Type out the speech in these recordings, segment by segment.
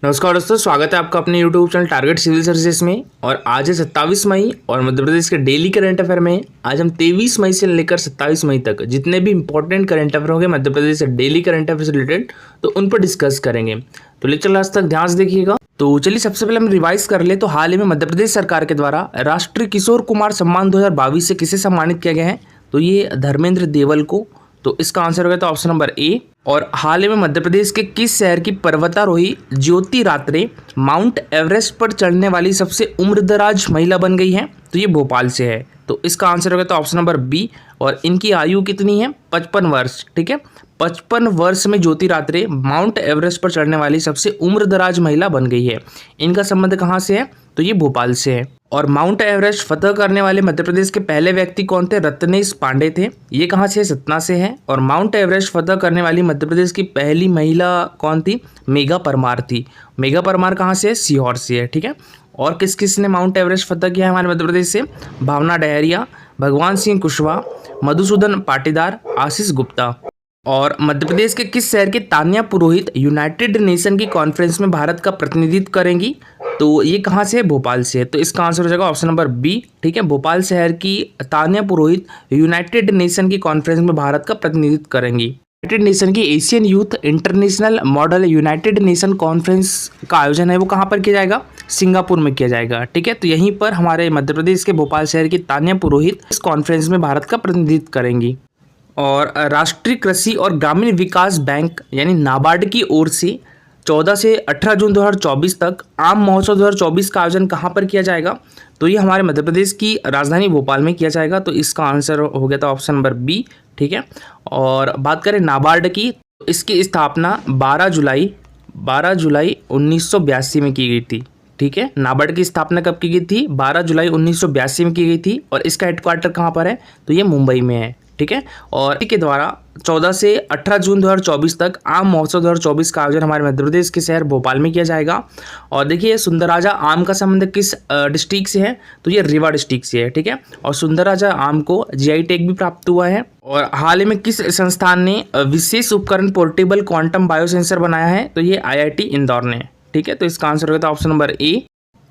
नमस्कार दोस्तों, स्वागत है आपका अपने YouTube channel Target Civil Services में। और आज है 27 मई और मध्य प्रदेश के डेली करंट अफेयर में आज हम 23 मई से लेकर 27 मई तक जितने भी इंपॉर्टेंट करंट अफेयर होंगे मध्य प्रदेश से डेली करंट अफेयर से रिलेटेड, तो उन पर डिस्कस करेंगे। तो लेक्चर लास्ट तक ध्यान से देखिएगा। तो चलिए सबसे पहले हम रिवाइज कर ले। तो हाल ही में मध्य प्रदेश सरकार के द्वारा राष्ट्रीय किशोर कुमार सम्मान 2022 से किसे सम्मानित किया गया है? तो ये धर्मेंद्र देवल को। तो इसका आंसर होगा तो ऑप्शन नंबर ए। और हाल ही में मध्य प्रदेश के किस शहर की पर्वतारोही ज्योति रात्रे माउंट एवरेस्ट पर चढ़ने वाली सबसे उम्रदराज महिला बन गई है? तो ये भोपाल से है। तो इसका आंसर होगा तो ऑप्शन नंबर बी। और इनकी आयु कितनी है? 55 वर्ष। ठीक है, 55 वर्ष में ज्योति रात्रे माउंट एवरेस्ट पर चढ़ने वाली सबसे उम्रदराज महिला बन गई है। इनका संबंध कहाँ से है? तो ये भोपाल से है। और माउंट एवरेस्ट फतह करने वाले मध्य प्रदेश के पहले व्यक्ति कौन थे? रत्नेश पांडे थे। ये कहाँ से? सतना से है। और माउंट एवरेस्ट फतह करने वाली मध्य प्रदेश की पहली महिला कौन थी? मेघा परमार थी। मेघा परमार कहाँ से है? सीहोर से है। ठीक है। और किस किस ने माउंट एवरेस्ट फतह किया है हमारे मध्य प्रदेश से? भावना डहरिया, भगवान सिंह कुशवाहा, मधुसूदन पाटीदार, आशीष गुप्ता। और मध्य प्रदेश के किस शहर की तान्या पुरोहित यूनाइटेड नेशन की कॉन्फ्रेंस में भारत का प्रतिनिधित्व करेंगी? तो ये कहाँ से है? भोपाल से है। तो इसका आंसर हो जाएगा ऑप्शन नंबर बी। ठीक है, भोपाल शहर की तान्या पुरोहित यूनाइटेड नेशन की कॉन्फ्रेंस में भारत का प्रतिनिधित्व करेंगी। यूनाइटेड नेशन की Asian youth international model United nation conference का आयोजन है वो कहाँ पर किया जाएगा? सिंगापुर में किया जाएगा। ठीक है, तो यहीं पर हमारे मध्य प्रदेश के भोपाल शहर की तान्या पुरोहित इस कॉन्फ्रेंस में भारत का प्रतिनिधित्व करेंगी। और राष्ट्रीय कृषि और ग्रामीण विकास बैंक यानी नाबार्ड की ओर से 14 से 18 जून 2024 तक आम महोत्सव 2024 का आयोजन कहाँ पर किया जाएगा? तो ये हमारे मध्य प्रदेश की राजधानी भोपाल में किया जाएगा। तो इसका आंसर हो गया था ऑप्शन नंबर बी। ठीक है। और बात करें नाबार्ड की, तो इसकी स्थापना 12 जुलाई 1982 में की गई थी। ठीक है, नाबार्ड की स्थापना कब की गई थी? 12 जुलाई 1982 में की गई थी। और इसका हेडक्वार्टर कहाँ पर है? तो ये मुंबई में है। ठीक है। और इसके द्वारा 14 से 18 जून 2024 तक आम महोत्सव 2024 का आयोजन हमारे मध्य प्रदेश के शहर भोपाल में किया जाएगा। और देखिए सुंदरराजा आम का संबंध किस डिस्ट्रिक्ट से है? तो ये रीवा डिस्ट्रिक्ट से है। ठीक है। और सुंदरराजा आम को जीआई टैग भी प्राप्त हुआ है। और हाल ही में किस संस्थान ने विशेष उपकरण पोर्टेबल क्वांटम बायोसेंसर बनाया है? तो ये IIT इंदौर ने। ठीक है, तो इसका आंसर होगा ऑप्शन नंबर ए।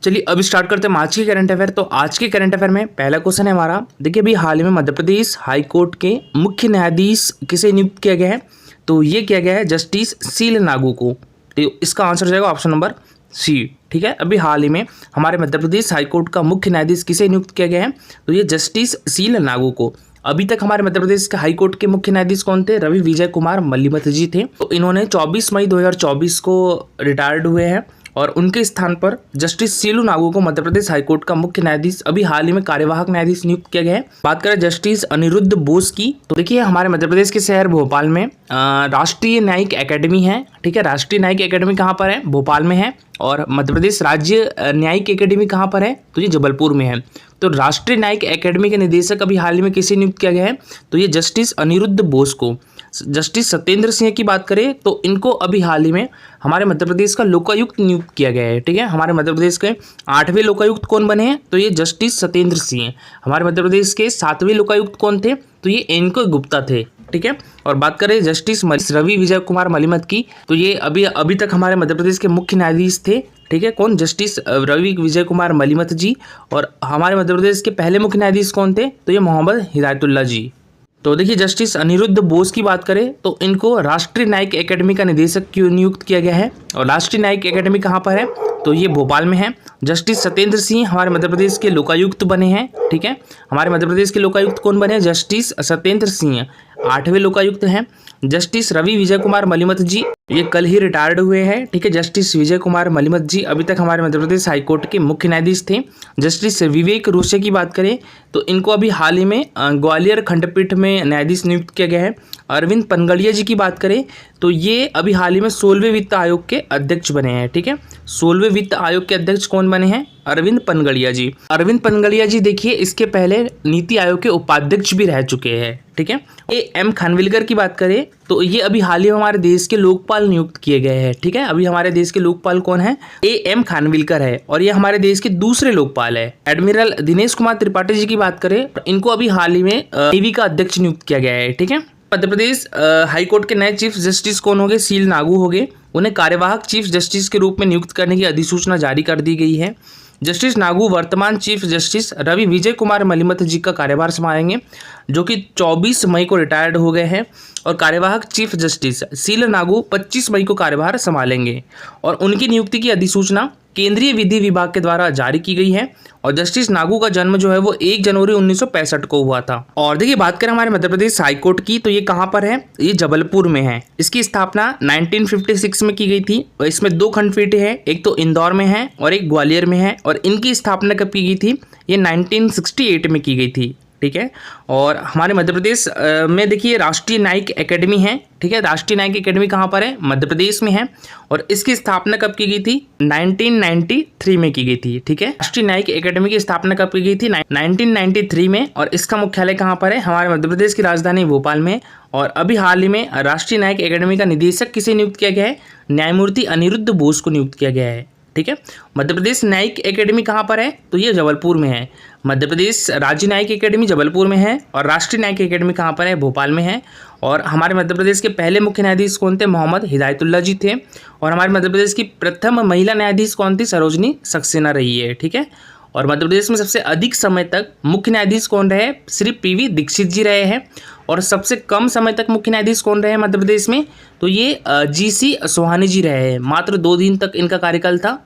चलिए अब स्टार्ट करते हैं आज के करंट अफेयर। तो आज के करंट अफेयर में पहला क्वेश्चन है हमारा, देखिए अभी हाल ही में मध्य प्रदेश हाई कोर्ट के मुख्य न्यायाधीश किसे नियुक्त किया गया है? तो ये किया गया है जस्टिस सील नागू को। तो इसका आंसर हो जाएगा ऑप्शन नंबर सी। ठीक है, अभी हाल ही में हमारे मध्य प्रदेश हाई कोर्ट का मुख्य न्यायाधीश किसे नियुक्त किया गया है? तो ये जस्टिस सील नागू को। अभी तक हमारे मध्य प्रदेश के हाई कोर्ट के मुख्य न्यायाधीश कौन थे? रवि विजय कुमार मलिमथ जी थे। तो इन्होंने 24 मई 2024 को रिटायर्ड हुए हैं। और उनके स्थान पर जस्टिस सीलू नागू को मध्य प्रदेश हाईकोर्ट का मुख्य न्यायाधीश अभी हाल ही में कार्यवाहक न्यायाधीश नियुक्त किया गया है। बात करें जस्टिस अनिरुद्ध बोस की, तो देखिए हमारे मध्य प्रदेश के शहर भोपाल में राष्ट्रीय न्यायिक एकेडमी है। ठीक है, राष्ट्रीय न्यायिक एकेडमी कहाँ पर है? भोपाल में है। और मध्य प्रदेश राज्य न्यायिक एकेडमी कहाँ पर है? तो ये जबलपुर में है। तो राष्ट्रीय न्यायिक एकेडमी के निदेशक अभी हाल ही में किसे नियुक्त किया गया है? तो ये जस्टिस अनिरुद्ध बोस को। जस्टिस सत्येंद्र सिंह की बात करें तो इनको अभी हाल ही में हमारे मध्य प्रदेश का लोकायुक्त नियुक्त किया गया है। ठीक है, हमारे मध्य प्रदेश के 8वें लोकायुक्त कौन बने हैं? तो ये जस्टिस सत्येंद्र सिंह। हमारे मध्य प्रदेश के 7वें लोकायुक्त कौन थे? तो ये एनको गुप्ता थे। ठीक है। और बात करें जस्टिस रवि विजय कुमार मलिमथ की, तो ये अभी तक हमारे मध्य प्रदेश के मुख्य न्यायाधीश थे। ठीक है, कौन? जस्टिस रवि विजय कुमार मलिमथ जी। और हमारे मध्य प्रदेश के पहले मुख्य न्यायाधीश कौन थे? तो ये मोहम्मद हिदायतुल्लाह जी। तो देखिए जस्टिस अनिरुद्ध बोस की बात करें तो इनको राष्ट्रीय न्यायिक एकेडमी का निदेशक क्यों नियुक्त किया गया है? और राष्ट्रीय न्यायिक एकेडमी कहाँ पर है? तो ये भोपाल में है। जस्टिस सत्येंद्र सिंह हमारे मध्य प्रदेश के लोकायुक्त बने हैं। ठीक है, हमारे मध्य प्रदेश के लोकायुक्त कौन बने? जस्टिस सत्येंद्र सिंह 8वें लोकायुक्त हैं। जस्टिस रवि विजय कुमार मलिमथ जी ये कल ही रिटायर्ड हुए हैं। ठीक है, जस्टिस विजय कुमार मलिमथ जी अभी तक हमारे मध्य प्रदेश हाईकोर्ट के मुख्य न्यायाधीश थे। जस्टिस विवेक रोसे की बात करें तो इनको अभी हाल ही में ग्वालियर खंडपीठ में न्यायाधीश नियुक्त किया गया है। अरविंद पनगड़िया जी की बात करें तो ये अभी हाल ही में 16वें वित्त आयोग के अध्यक्ष बने हैं। ठीक है, 16वें वित्त आयोग के अध्यक्ष कौन बने हैं? अरविंद पनगड़िया जी। अरविंद पनगड़िया जी देखिए इसके पहले नीति आयोग के उपाध्यक्ष भी रह चुके हैं। ठीक है, एम खानविलकर की बात करें तो ये अभी हाल ही में हमारे देश के लोकपाल नियुक्त किए गए हैं। ठीक है, अभी हमारे देश के लोकपाल कौन है? एम खानविलकर है। और ये हमारे देश के दूसरे लोकपाल है। एडमिरल दिनेश कुमार त्रिपाठी जी की बात करें तो इनको अभी हाल ही में नेवी का अध्यक्ष नियुक्त किया गया है। ठीक है, मध्य प्रदेश हाई कोर्ट के नए चीफ जस्टिस कौन होंगे? सील नागू होंगे। उन्हें कार्यवाहक चीफ जस्टिस के रूप में नियुक्त करने की अधिसूचना जारी कर दी गई है। जस्टिस नागू वर्तमान चीफ जस्टिस रवि विजय कुमार मलिमथ जी का कार्यभार संभालेंगे, जो कि 24 मई को रिटायर्ड हो गए हैं। और कार्यवाहक चीफ जस्टिस सील नागू 25 मई को कार्यभार संभालेंगे और उनकी नियुक्ति की अधिसूचना केंद्रीय विधि विभाग के द्वारा जारी की गई है। और जस्टिस नागू का जन्म जो है वो 1 जनवरी 1965 को हुआ था। और देखिए बात करें हमारे मध्य प्रदेश हाईकोर्ट की, तो ये कहाँ पर है? ये जबलपुर में है। इसकी स्थापना 1956 में की गई थी और इसमें 2 खंडपीठें हैं, एक तो इंदौर में है और एक ग्वालियर में है। और इनकी स्थापना कब की गई थी? ये 1968 में की गई थी। ठीक है। और हमारे मध्य प्रदेश में देखिए राष्ट्रीय न्यायिक एकेडमी है। ठीक है, राष्ट्रीय न्यायिक एकेडमी कहाँ पर है? मध्य प्रदेश में है। और इसकी स्थापना कब की गई थी? 1993 में की गई थी। ठीक है, राष्ट्रीय न्यायिक एकेडमी की स्थापना कब की गई थी? 1993 में। और इसका मुख्यालय कहाँ पर है? हमारे मध्य प्रदेश की राजधानी भोपाल में। और अभी हाल ही में राष्ट्रीय न्यायिक एकेडमी का निदेशक किसे नियुक्त किया गया है? न्यायमूर्ति अनिरुद्ध बोस को नियुक्त किया गया है। ठीक है, मध्य प्रदेश न्यायिक एकेडमी कहाँ पर है? तो ये जबलपुर में है। मध्य प्रदेश राज्य न्यायिक एकेडमी जबलपुर में है और राष्ट्रीय न्यायिक एकेडमी कहाँ पर है? भोपाल में है। और हमारे मध्य प्रदेश के पहले मुख्य न्यायाधीश कौन थे? मोहम्मद हिदायतुल्लाह जी थे। और हमारे मध्य प्रदेश की प्रथम महिला न्यायाधीश कौन थी? सरोजनी सक्सेना रही है। ठीक है, और मध्य प्रदेश में सबसे अधिक समय तक मुख्य न्यायाधीश कौन रहे? श्री पीवी दीक्षित जी रहे हैं। और सबसे कम समय तक मुख्य न्यायाधीश कौन रहे मध्य प्रदेश में? तो ये जीसी सोहानी जी रहे हैं। मात्र 2 दिन तक इनका कार्यकाल था।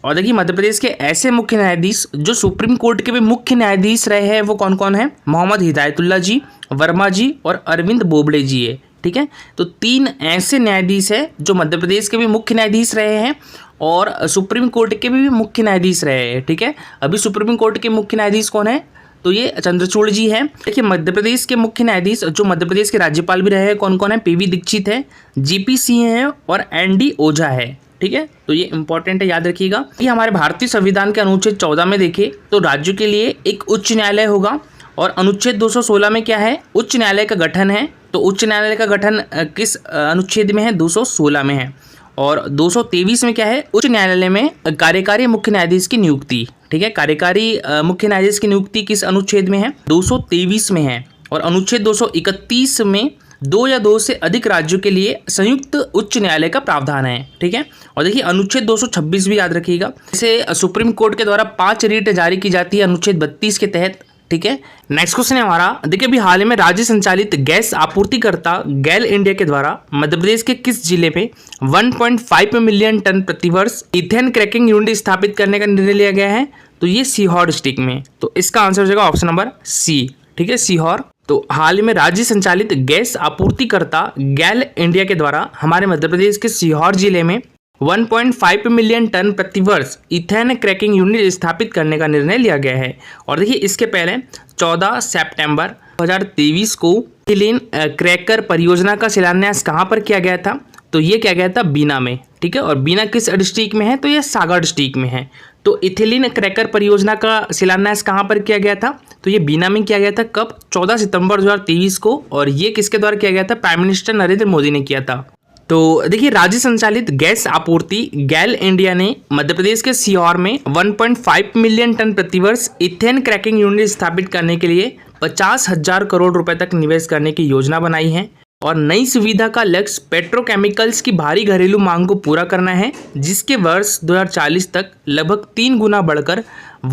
और देखिए मध्य प्रदेश के ऐसे मुख्य न्यायाधीश जो सुप्रीम कोर्ट के भी मुख्य न्यायाधीश रहे हैं वो कौन कौन है? मोहम्मद हिदायतुल्लाह जी, वर्मा जी और अरविंद बोबडे जी है। ठीक है, तो 3 ऐसे न्यायाधीश है जो मध्य प्रदेश के भी मुख्य न्यायाधीश रहे हैं और सुप्रीम कोर्ट के भी मुख्य न्यायाधीश रहे हैं। ठीक है, अभी सुप्रीम कोर्ट के मुख्य न्यायाधीश कौन है? तो ये चंद्रचूड़ जी है। देखिए मध्य प्रदेश के मुख्य न्यायाधीश जो मध्य प्रदेश के राज्यपाल भी रहे हैं कौन कौन है? पीवी दीक्षित है, जीपी सिंह है और एनडी ओझा है। ठीक है, तो ये इंपॉर्टेंट है, याद रखिएगा। ये हमारे भारतीय संविधान के अनुच्छेद 14 में देखें तो राज्यों के लिए एक उच्च न्यायालय होगा। और अनुच्छेद 216 में क्या है? उच्च न्यायालय का गठन है। तो उच्च न्यायालय का गठन किस अनुच्छेद में है? 216 में है। और 223 में क्या है? उच्च न्यायालय में कार्यकारी मुख्य न्यायाधीश की नियुक्ति। ठीक है, कार्यकारी मुख्य न्यायाधीश की नियुक्ति किस अनुच्छेद में है? 223 में है। और अनुच्छेद 231 में 2 या 2 से अधिक राज्यों के लिए संयुक्त उच्च न्यायालय का प्रावधान है। ठीक है, और देखिए अनुच्छेद 226 भी याद रखिएगा। इसे सुप्रीम कोर्ट के द्वारा 5 रीट जारी की जाती है अनुच्छेद 32 के तहत। ठीक है, नेक्स्ट क्वेश्चन है हमारा। देखिए अभी हाल ही में राज्य संचालित गैस आपूर्तिकर्ता गैल इंडिया के द्वारा मध्य प्रदेश के किस जिले में 1.5 मिलियन टन प्रतिवर्ष इथेन क्रैकिंग यूनिट स्थापित करने का निर्णय लिया गया है? तो ये सीहोर डिस्ट्रिक्ट में। तो इसका आंसर हो जाएगा ऑप्शन नंबर सी। ठीक है, सीहोर। तो हाल ही में राज्य संचालित गैस आपूर्तिकर्ता गैल इंडिया के द्वारा हमारे मध्य प्रदेश के सीहोर जिले में 1.5 मिलियन टन प्रतिवर्ष इथेन क्रैकिंग यूनिट स्थापित करने का निर्णय लिया गया है। और देखिए इसके पहले 14 सितंबर 2023 को इथीलिन क्रैकर परियोजना का शिलान्यास कहाँ पर किया गया था? तो ये किया गया था बीना में। ठीक है, और बीना किस डिस्ट्रिक्ट में है? तो ये सागर डिस्ट्रिक्ट में है। तो इथीलिन क्रैकर परियोजना का शिलान्यास कहाँ पर किया गया था? तो ये बीना में किया गया था। कब? 14 सितंबर 2023 को। और ये किसके द्वारा किया गया था? प्राइम मिनिस्टर नरेंद्र मोदी ने किया था। तो देखिए राज्य संचालित गैस आपूर्ति गैल इंडिया ने मध्य प्रदेश के सीहोर में 1.5 मिलियन टन प्रतिवर्ष इथेन क्रैकिंग यूनिट स्थापित करने के लिए 50,000 करोड़ रुपए तक निवेश करने की योजना बनाई है। और नई सुविधा का लक्ष्य पेट्रोकेमिकल्स की भारी घरेलू मांग को पूरा करना है, जिसके वर्ष 2040 तक लगभग 3 गुना बढ़कर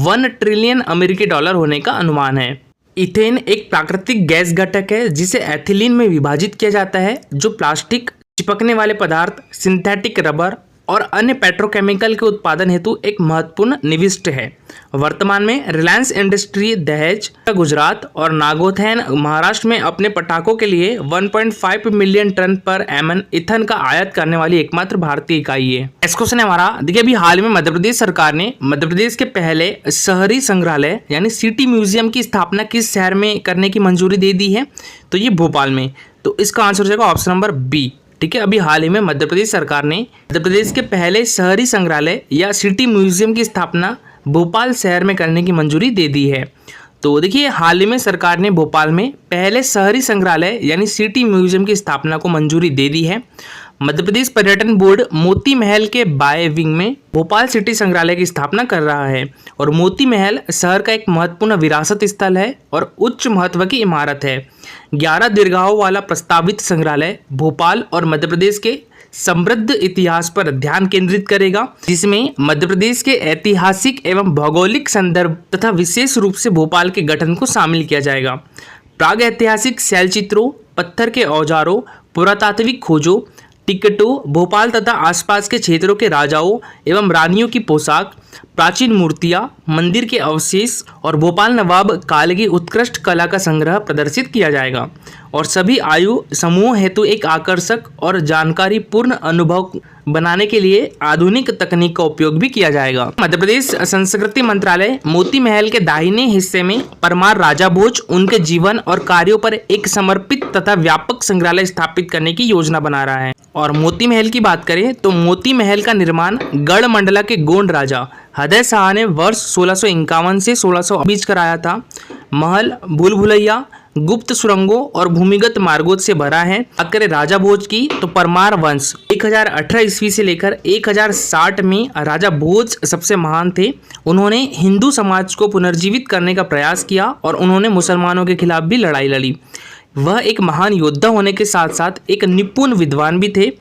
1 ट्रिलियन अमेरिकी डॉलर होने का अनुमान है। इथेन एक प्राकृतिक गैस घटक है जिसे एथिलीन में विभाजित किया जाता है, जो प्लास्टिक, चिपकने वाले पदार्थ, सिंथेटिक रबर और अन्य पेट्रोकेमिकल के उत्पादन हेतु एक महत्वपूर्ण निविष्ट है। वर्तमान में रिलायंस इंडस्ट्री दहेज, गुजरात और नागोथैन महाराष्ट्र में अपने पटाखों के लिए 1.5 मिलियन टन पर एमएन ईथन का आयात करने वाली एकमात्र भारतीय इकाई है। नेक्स्ट क्वेश्चन है हमारा। देखिए अभी हाल में मध्य प्रदेश सरकार ने मध्य प्रदेश के पहले शहरी संग्रहालय यानी सिटी म्यूजियम की स्थापना किस शहर में करने की मंजूरी दे दी है? तो ये भोपाल में। तो इसका आंसर हो जाएगा ऑप्शन नंबर बी। ठीक है, अभी हाल ही में मध्य प्रदेश सरकार ने मध्य प्रदेश के पहले शहरी संग्रहालय या सिटी म्यूजियम की स्थापना भोपाल शहर में करने की मंजूरी दे दी है। तो देखिए हाल ही में सरकार ने भोपाल में पहले शहरी संग्रहालय यानी सिटी म्यूजियम की स्थापना को मंजूरी दे दी है। मध्य प्रदेश पर्यटन बोर्ड मोती महल के बाय विंग में भोपाल सिटी संग्रहालय की स्थापना कर रहा है और मोती महल शहर का एक महत्वपूर्ण विरासत स्थल है और उच्च महत्व की इमारत है। 11 दीर्घाओं वाला प्रस्तावित संग्रहालय भोपाल और मध्य प्रदेश के समृद्ध इतिहास पर ध्यान केंद्रित करेगा, जिसमें मध्य प्रदेश के ऐतिहासिक एवं भौगोलिक संदर्भ तथा विशेष रूप से भोपाल के गठन को शामिल किया जाएगा। प्राग ऐतिहासिक शैल चित्रों, पत्थर के औजारों, पुरातात्विक खोजों, टिकटों, भोपाल तथा आसपास के क्षेत्रों के राजाओं एवं रानियों की पोशाक, प्राचीन मूर्तियां, मंदिर के अवशेष और भोपाल नवाब काल की उत्कृष्ट कला का संग्रह प्रदर्शित किया जाएगा और सभी आयु समूह हेतु एक आकर्षक और जानकारी पूर्ण अनुभव बनाने के लिए आधुनिक तकनीक का उपयोग भी किया जाएगा। मध्य प्रदेश संस्कृति मंत्रालय मोती महल के दाहिने हिस्से में परमार राजा भोज उनके जीवन और कार्यों पर एक समर्पित तथा व्यापक संग्रहालय स्थापित करने की योजना बना रहा है। और मोती महल की बात करें तो मोती महल का निर्माण गढ़ मंडला के गोंड राजा हृदय शाह ने वर्ष 1651 से 1600 बीच कराया था। महल भूल भुलैया, गुप्त सुरंगों और भूमिगत मार्गों से भरा है। बात करें राजा भोज की तो परमार वंश 1018 ईस्वी से लेकर 1060 में राजा भोज सबसे महान थे। उन्होंने हिंदू समाज को पुनर्जीवित करने का प्रयास किया और उन्होंने मुसलमानों के खिलाफ भी लड़ाई लड़ी। वह एक महान योद्धा होने के साथ साथ एक निपुण विद्वान भी थे।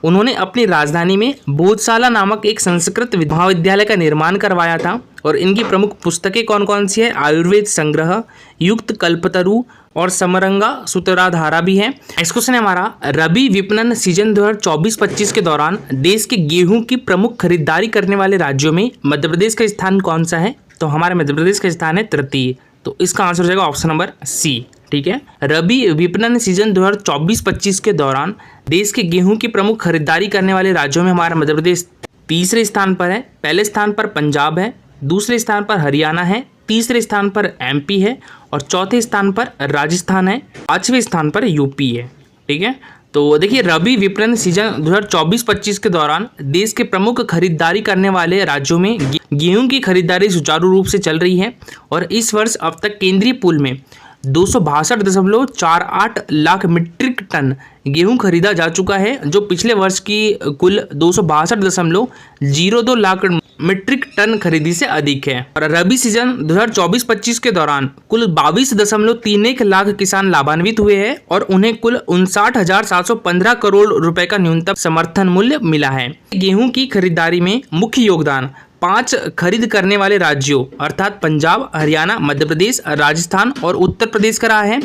उन्होंने अपनी राजधानी में भोजशाला नामक एक संस्कृत महाविद्यालय का निर्माण करवाया था और इनकी प्रमुख पुस्तकें कौन कौन सी है? आयुर्वेद संग्रह, युक्त कल्पतरु और समरंगा सूत्रधारा भी है। नेक्स्ट क्वेश्चन है हमारा, रबी विपणन सीजन 2024-25 के दौरान देश के गेहूं की प्रमुख खरीदारी करने वाले राज्यों में मध्य प्रदेश का स्थान कौन सा है? तो हमारे मध्य प्रदेश का स्थान है तृतीय। तो इसका आंसर हो जाएगा ऑप्शन नंबर सी। ठीक है, रबी विपणन सीजन 2024-25 के दौरान देश के गेहूं की प्रमुख खरीदारी करने वाले राज्यों में हमारा मध्य प्रदेश तीसरे स्थान पर है। पहले स्थान पर पंजाब है, दूसरे स्थान पर हरियाणा है, तीसरे स्थान पर एमपी है और चौथे स्थान पर राजस्थान है, पांचवें स्थान पर यूपी है। ठीक है, तो देखिए रबी विपणन सीजन 2024-25 के दौरान देश के प्रमुख खरीदारी करने वाले राज्यों में गेहूं की खरीदारी सुचारू रूप से चल रही है और इस वर्ष अब तक केंद्रीय पूल में 262.48 लाख मीट्रिक टन गेहूं खरीदा जा चुका है, जो पिछले वर्ष की कुल 262.02 लाख मीट्रिक टन खरीदी से अधिक है। और रबी सीजन 2024-25 के दौरान कुल 22.31 लाख किसान लाभान्वित हुए हैं और उन्हें कुल 59,715 करोड़ रुपए का न्यूनतम समर्थन मूल्य मिला है। गेहूं की खरीदारी में मुख्य योगदान 5 खरीद करने वाले राज्यों अर्थात पंजाब, हरियाणा, मध्य प्रदेश, राजस्थान और उत्तर प्रदेश का रहा है।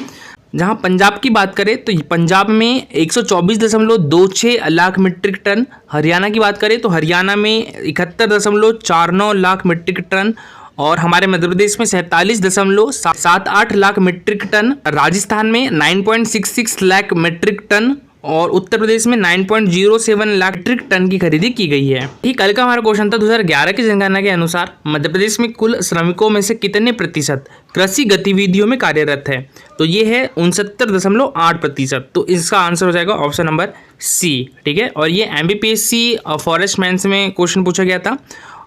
जहां पंजाब की बात करें तो पंजाब में 124.26 लाख मीट्रिक टन, हरियाणा की बात करें तो हरियाणा में 71.49 लाख मीट्रिक टन और हमारे मध्य प्रदेश में 47.78 लाख मीट्रिक टन, राजस्थान में 9.66 लाख मीट्रिक टन और उत्तर प्रदेश में 9.07 लाख मीट्रिक टन की खरीदी की गई है। ठीक, कल का हमारा क्वेश्चन था 2011 की जनगणना के अनुसार मध्य प्रदेश में कुल श्रमिकों में से कितने प्रतिशत कृषि गतिविधियों में कार्यरत है? तो ये है 69.8%। तो इसका आंसर हो जाएगा ऑप्शन नंबर सी। ठीक है, और ये MBPSC फॉरेस्ट मैंस में क्वेश्चन पूछा गया था।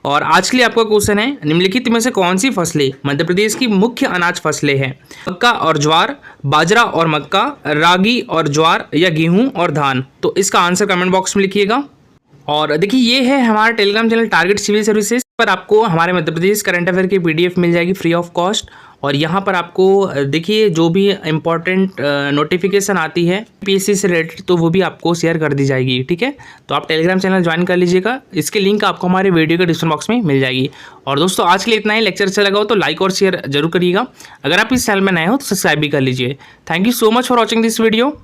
और आज के लिए आपका क्वेश्चन है, निम्नलिखित में से कौन सी फसलें मध्य प्रदेश की मुख्य अनाज फसलें हैं? मक्का और ज्वार, बाजरा और मक्का, रागी और ज्वार या गेहूं और धान? तो इसका आंसर कमेंट बॉक्स में लिखिएगा। और देखिए ये है हमारा Telegram channel Target Civil Services पर आपको हमारे मध्य प्रदेश करंट अफेयर की PDF मिल जाएगी फ्री ऑफ कॉस्ट। और यहाँ पर आपको देखिए जो भी इम्पोर्टेंट नोटिफिकेशन आती है PSC से रिलेटेड तो वो भी आपको शेयर कर दी जाएगी। ठीक है, तो आप टेलीग्राम चैनल ज्वाइन कर लीजिएगा, इसकी लिंक आपको हमारे वीडियो के डिस्क्रिप्शन बॉक्स में मिल जाएगी। और दोस्तों आज के लिए इतना ही, लेक्चर अच्छा लगा हो तो लाइक और शेयर जरूर करिएगा। अगर आप इस चैनल में नए हो तो सब्सक्राइब भी कर लीजिए। Thank you so much for watching this video.